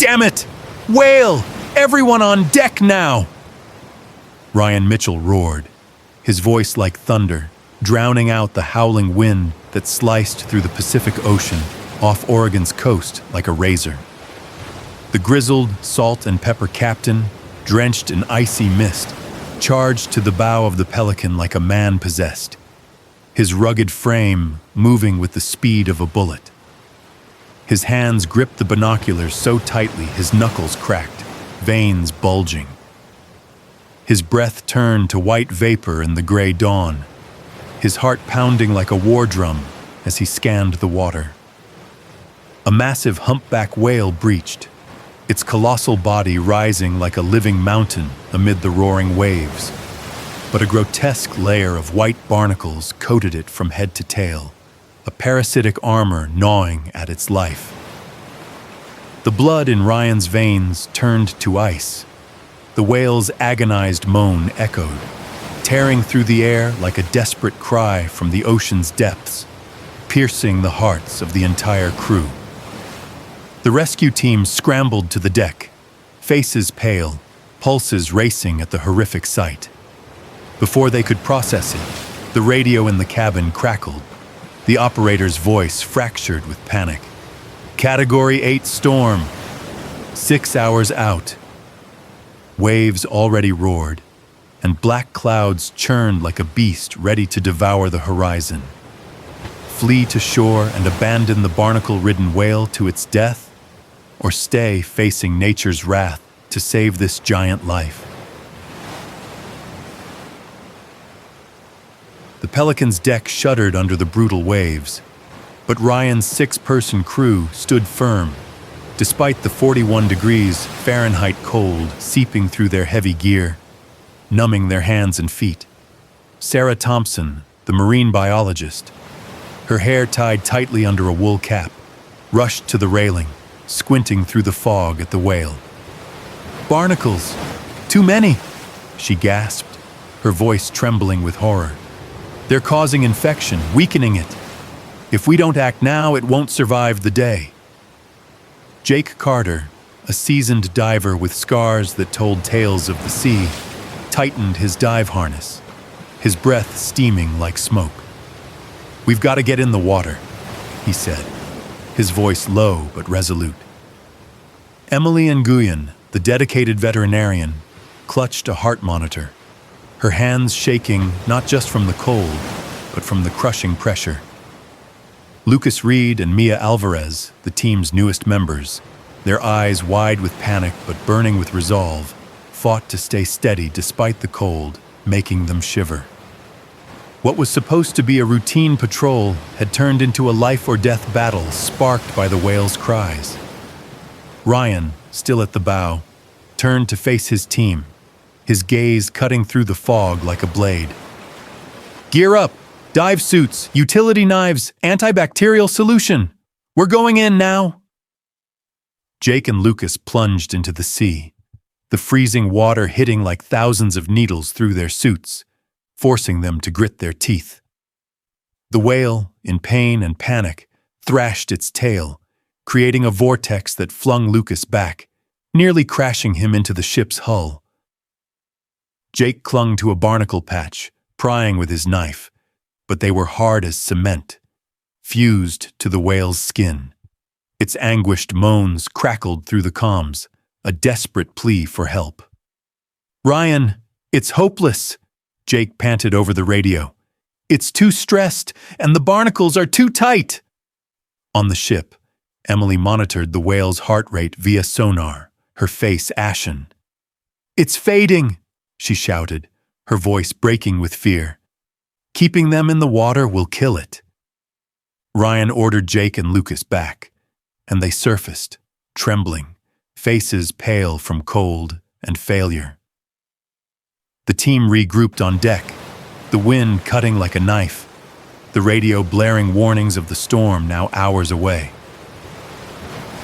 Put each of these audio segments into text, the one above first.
Damn it! Whale! Everyone on deck now! Ryan Mitchell roared, his voice like thunder, drowning out the howling wind that sliced through the Pacific Ocean off Oregon's coast like a razor. The grizzled salt and pepper captain, drenched in icy mist, charged to the bow of the Pelican like a man possessed, his rugged frame moving with the speed of a bullet. His hands gripped the binoculars so tightly his knuckles cracked, veins bulging. His breath turned to white vapor in the gray dawn, his heart pounding like a war drum as he scanned the water. A massive humpback whale breached, its colossal body rising like a living mountain amid the roaring waves. But a grotesque layer of white barnacles coated it from head to tail, a parasitic armor gnawing at its life. The blood in Ryan's veins turned to ice. The whale's agonized moan echoed, tearing through the air like a desperate cry from the ocean's depths, piercing the hearts of the entire crew. The rescue team scrambled to the deck, faces pale, pulses racing at the horrific sight. Before they could process it, the radio in the cabin crackled, the operator's voice fractured with panic. Category 8 storm. 6 hours out. Waves already roared, and black clouds churned like a beast ready to devour the horizon. Flee to shore and abandon the barnacle-ridden whale to its death, or stay facing nature's wrath to save this giant life. The Pelican's deck shuddered under the brutal waves, but Ryan's 6-person crew stood firm, despite the 41 degrees Fahrenheit cold seeping through their heavy gear, numbing their hands and feet. Sarah Thompson, the marine biologist, her hair tied tightly under a wool cap, rushed to the railing, squinting through the fog at the whale. "Barnacles! Too many!" she gasped, her voice trembling with horror. "They're causing infection, weakening it. If we don't act now, it won't survive the day." Jake Carter, a seasoned diver with scars that told tales of the sea, tightened his dive harness, his breath steaming like smoke. "We've got to get in the water," he said, his voice low but resolute. Emily Nguyen, the dedicated veterinarian, clutched a heart monitor, her hands shaking not just from the cold, but from the crushing pressure. Lucas Reed and Mia Alvarez, the team's newest members, their eyes wide with panic but burning with resolve, fought to stay steady despite the cold, making them shiver. What was supposed to be a routine patrol had turned into a life-or-death battle sparked by the whale's cries. Ryan, still at the bow, turned to face his team, his gaze cutting through the fog like a blade. "Gear up! Dive suits, utility knives, antibacterial solution! We're going in now!" Jake and Lucas plunged into the sea, the freezing water hitting like thousands of needles through their suits, forcing them to grit their teeth. The whale, in pain and panic, thrashed its tail, creating a vortex that flung Lucas back, nearly crashing him into the ship's hull. Jake clung to a barnacle patch, prying with his knife, but they were hard as cement, fused to the whale's skin. Its anguished moans crackled through the comms, a desperate plea for help. "Ryan, it's hopeless," Jake panted over the radio. "It's too stressed, and the barnacles are too tight." On the ship, Emily monitored the whale's heart rate via sonar, her face ashen. "It's fading," she shouted, her voice breaking with fear. "Keeping them in the water will kill it." Ryan ordered Jake and Lucas back, and they surfaced, trembling, faces pale from cold and failure. The team regrouped on deck, the wind cutting like a knife, the radio blaring warnings of the storm now hours away.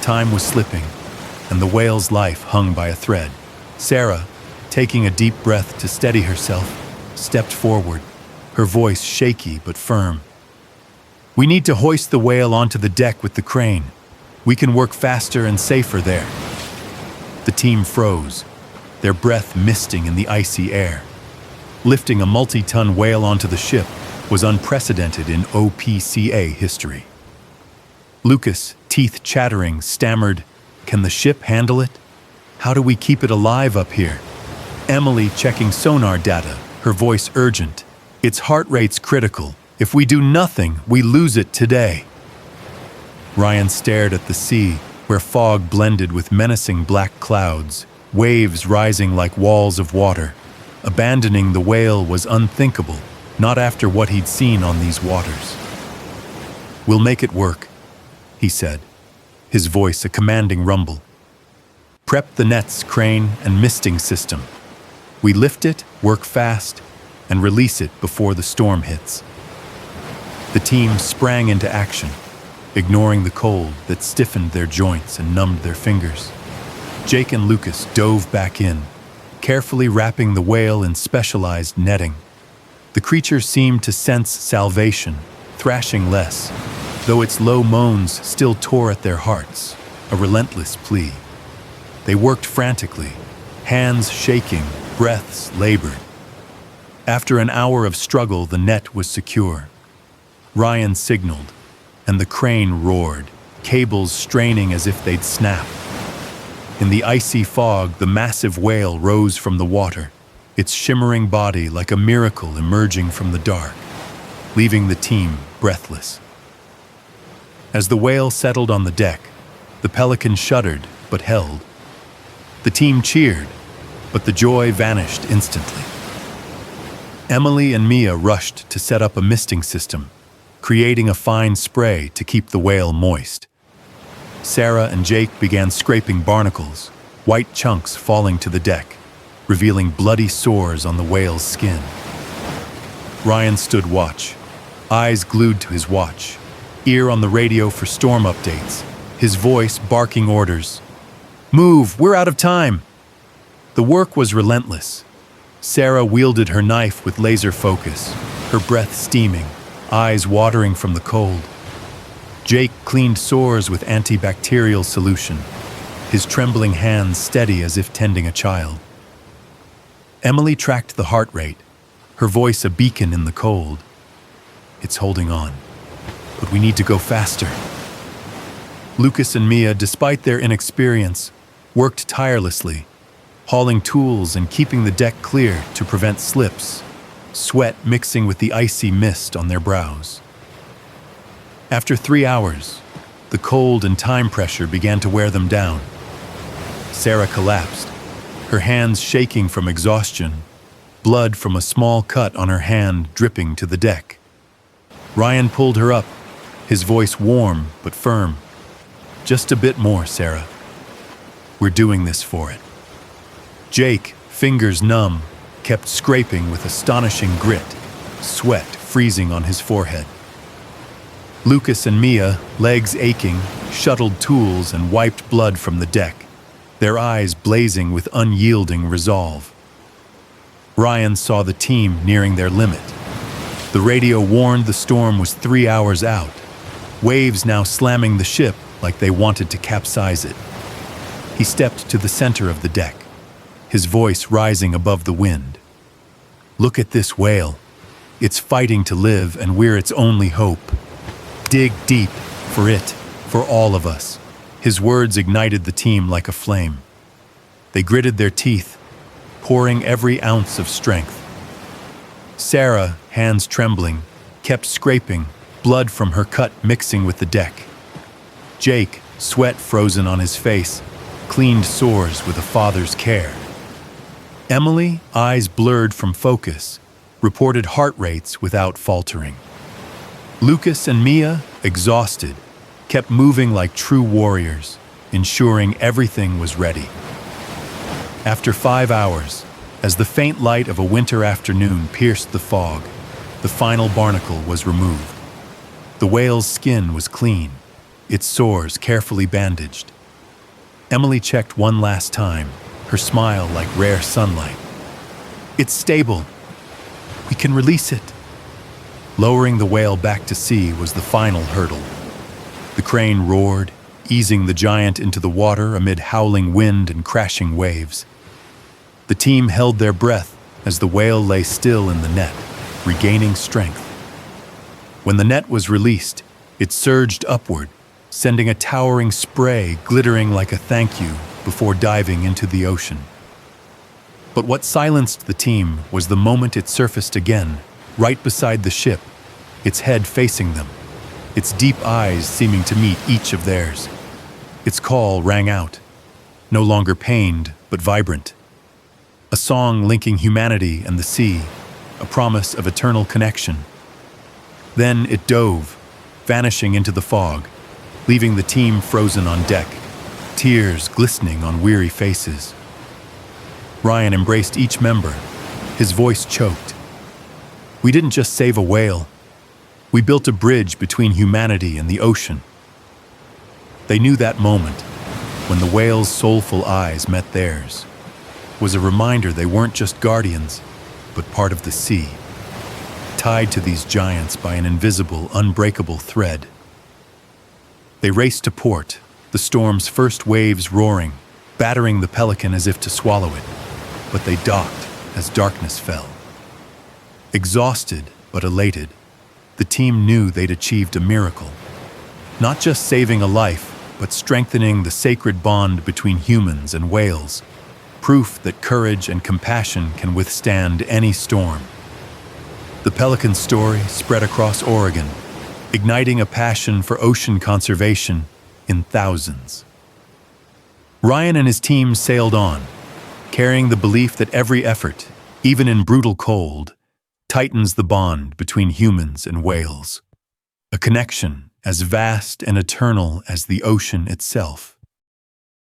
Time was slipping, and the whale's life hung by a thread. Sarah, taking a deep breath to steady herself, stepped forward, her voice shaky but firm. "We need to hoist the whale onto the deck with the crane. We can work faster and safer there." The team froze, their breath misting in the icy air. Lifting a multi-ton whale onto the ship was unprecedented in OPCA history. Lucas, teeth chattering, stammered, "Can the ship handle it? How do we keep it alive up here?" Emily checking sonar data, her voice urgent. "Its heart rate's critical. If we do nothing, we lose it today." Ryan stared at the sea, where fog blended with menacing black clouds, waves rising like walls of water. Abandoning the whale was unthinkable, not after what he'd seen on these waters. "We'll make it work," he said, his voice a commanding rumble. "Prep the nets, crane, and misting system. We lift it, work fast, and release it before the storm hits." The team sprang into action, ignoring the cold that stiffened their joints and numbed their fingers. Jake and Lucas dove back in, carefully wrapping the whale in specialized netting. The creature seemed to sense salvation, thrashing less, though its low moans still tore at their hearts, a relentless plea. They worked frantically, hands shaking, breaths labored. After an hour of struggle, the net was secure. Ryan signaled, and the crane roared, cables straining as if they'd snap. In the icy fog, the massive whale rose from the water, its shimmering body like a miracle emerging from the dark, leaving the team breathless. As the whale settled on the deck, the Pelican shuddered but held. The team cheered, but the joy vanished instantly. Emily and Mia rushed to set up a misting system, creating a fine spray to keep the whale moist. Sarah and Jake began scraping barnacles, white chunks falling to the deck, revealing bloody sores on the whale's skin. Ryan stood watch, eyes glued to his watch, ear on the radio for storm updates, his voice barking orders. "Move, we're out of time!" The work was relentless. Sarah wielded her knife with laser focus, her breath steaming, eyes watering from the cold. Jake cleaned sores with antibacterial solution, his trembling hands steady as if tending a child. Emily tracked the heart rate, her voice a beacon in the cold. "It's holding on, but we need to go faster." Lucas and Mia, despite their inexperience, worked tirelessly, hauling tools and keeping the deck clear to prevent slips, sweat mixing with the icy mist on their brows. After 3 hours, the cold and time pressure began to wear them down. Sarah collapsed, her hands shaking from exhaustion, blood from a small cut on her hand dripping to the deck. Ryan pulled her up, his voice warm but firm. "Just a bit more, Sarah. We're doing this for it." Jake, fingers numb, kept scraping with astonishing grit, sweat freezing on his forehead. Lucas and Mia, legs aching, shuttled tools and wiped blood from the deck, their eyes blazing with unyielding resolve. Ryan saw the team nearing their limit. The radio warned the storm was 3 hours out, waves now slamming the ship like they wanted to capsize it. He stepped to the center of the deck, his voice rising above the wind. "Look at this whale. It's fighting to live, and we're its only hope. Dig deep for it, for all of us." His words ignited the team like a flame. They gritted their teeth, pouring every ounce of strength. Sarah, hands trembling, kept scraping, blood from her cut mixing with the deck. Jake, sweat frozen on his face, cleaned sores with a father's care. Emily, eyes blurred from focus, reported heart rates without faltering. Lucas and Mia, exhausted, kept moving like true warriors, ensuring everything was ready. After 5 hours, as the faint light of a winter afternoon pierced the fog, the final barnacle was removed. The whale's skin was clean, its sores carefully bandaged. Emily checked one last time, her smile like rare sunlight. "It's stable. We can release it." Lowering the whale back to sea was the final hurdle. The crane roared, easing the giant into the water amid howling wind and crashing waves. The team held their breath as the whale lay still in the net, regaining strength. When the net was released, it surged upward, sending a towering spray glittering like a thank you before diving into the ocean. But what silenced the team was the moment it surfaced again, right beside the ship, its head facing them, its deep eyes seeming to meet each of theirs. Its call rang out, no longer pained but vibrant. A song linking humanity and the sea, a promise of eternal connection. Then it dove, vanishing into the fog, leaving the team frozen on deck, tears glistening on weary faces. Ryan embraced each member, his voice choked. We didn't just save a whale. We built a bridge between humanity and the ocean. They knew that moment, when the whale's soulful eyes met theirs, was a reminder they weren't just guardians, but part of the sea, tied to these giants by an invisible, unbreakable thread. They raced to port, the storm's first waves roaring, battering the Pelican as if to swallow it, but they docked as darkness fell. Exhausted but elated, the team knew they'd achieved a miracle. Not just saving a life, but strengthening the sacred bond between humans and whales, proof that courage and compassion can withstand any storm. The Pelican's story spread across Oregon, igniting a passion for ocean conservation in thousands. Ryan and his team sailed on, carrying the belief that every effort, even in brutal cold, tightens the bond between humans and whales, a connection as vast and eternal as the ocean itself.